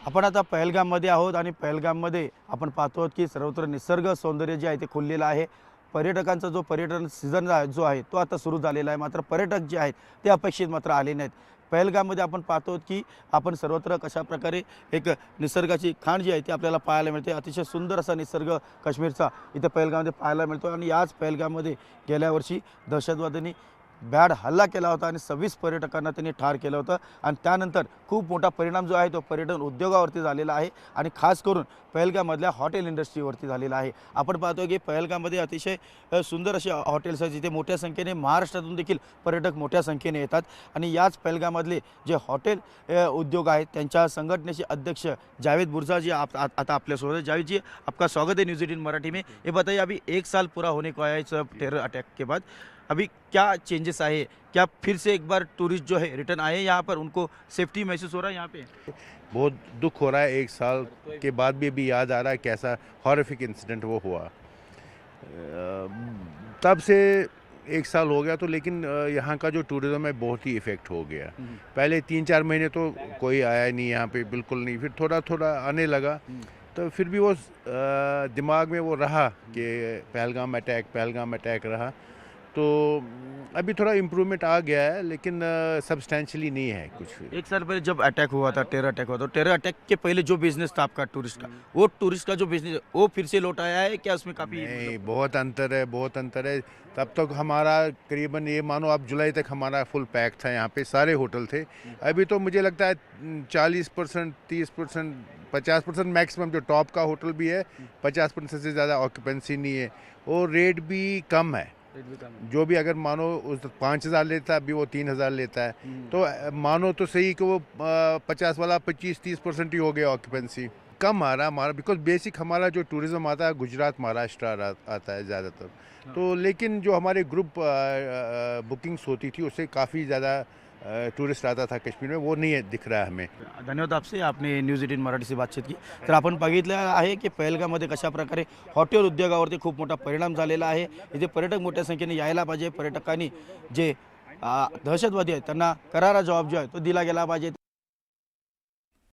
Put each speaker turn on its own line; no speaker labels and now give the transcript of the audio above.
आपण आता पहलगाममध्ये आहोत आणि पहलगाममध्ये आपण पाहतो आहोत की सर्वत्र निसर्ग सौंदर्य जे आहे ते खुललेलं आहे। पर्यटकांचा जो पर्यटन सीझन जो आहे तो आता सुरू झालेला आहे, मात्र पर्यटक जे आहेत ते अपेक्षित मात्र आले नाहीत। पहलगाममध्ये आपण पाहतो आहोत की आपण सर्वत्र कशाप्रकारे एक निसर्गाची खाण जी आहे ती आपल्याला पाहायला मिळते। अतिशय सुंदर असा निसर्ग काश्मीरचा इथे पहलगाममध्ये पाहायला मिळतो आणि याच पहलगाममध्ये गेल्या वर्षी दहशतवाद्यांनी भ्याड हल्ला केला होता आणि 26 पर्यटकांना त्यांनी ठार केलं होतं आणि त्यानंतर खूप मोठा परिणाम जो आहे तो पर्यटन उद्योगावरती झालेला आहे आणि खास करून पहलगाममधल्या हॉटेल इंडस्ट्रीवरती झालेला आहे। आपण पाहतो की पहलगाममध्ये अतिशय सुंदर असे हॉटेल्स आहेत जिथे मोठ्या संख्येने महाराष्ट्रातून देखील पर्यटक मोठ्या संख्येने येतात आणि याच पहलगाममधले जे हॉटेल उद्योग आहेत त्यांच्या संघटनेचे अध्यक्ष जावेद बुर्जा जी आता आपल्यासोबत हैं। जावेद जी, आपका स्वागत है न्यूज़ 18 मराठी में। ये बताइए, अभी 1 साल पूरा होने को आया है इस टेरर अटैक के बाद, अभी क्या चेंजेस आए? क्या फिर से एक बार टूरिस्ट जो है रिटर्न आए यहाँ पर, उनको सेफ्टी महसूस हो रहा है यहाँ पे?
बहुत दुख हो रहा है। 1 साल के बाद भी अभी याद आ रहा है कैसा हॉरिफिक इंसिडेंट वो हुआ। तब से 1 साल हो गया तो, लेकिन यहाँ का जो टूरिज़्म है बहुत ही इफ़ेक्ट हो गया। पहले 3-4 महीने तो कोई आया नहीं यहाँ पे, बिल्कुल नहीं। फिर थोड़ा थोड़ा आने लगा, तो फिर भी वो दिमाग में वो रहा कि पहलगाम अटैक रहा। तो अभी थोड़ा इम्प्रूवमेंट आ गया है, लेकिन सब्सटेंशियली नहीं है कुछ।
1 साल पहले जब अटैक हुआ था, टेरर अटैक हुआ था, टेरर अटैक के पहले जो बिजनेस था आपका टूरिस्ट का, वो टूरिस्ट का जो बिजनेस वो फिर से लौट आया है क्या? उसमें काफ़ी
नहीं, बहुत अंतर है, बहुत अंतर है। तब तक हमारा करीबन ये मानो आप जुलाई तक हमारा फुल पैक था, यहाँ पे सारे होटल थे। अभी तो मुझे लगता है 40%, 30%, 50% मैक्सिमम जो टॉप का होटल भी है, 50% से ज़्यादा ऑक्यूपेंसी नहीं है और रेट भी कम है। जो भी अगर मानो उस 5,000 लेता है, अभी वो 3,000 लेता है। तो मानो तो सही कि वो 50 वाला 25-30% ही हो गया ऑक्यूपेंसी। कम आ रहा हमारा, बिकॉज बेसिक हमारा जो टूरिज़्म आता है गुजरात महाराष्ट्र आता है ज़्यादातर। तो लेकिन जो हमारे ग्रुप बुकिंग्स होती थी उससे काफ़ी ज़्यादा टूरिस्ट आता था कश्मीर में, वो नहीं दिख रहा है हमें।
धन्यवाद आपसे, आपने न्यूज 18 मराठीशी बातचीत की। तर आपण बघितलं आहे की पहलगाममध्ये कशा प्रकारे हॉटेल उद्योगावरती खूप मोठा परिणाम झालेला आहे। इथे पर्यटक मोठ्या संख्येने यायला पाहिजे, पर्यटकांनी जे दहशतवादी आहेत त्यांना करारा जवाब जो आहे तो दिला गेला पाहिजे।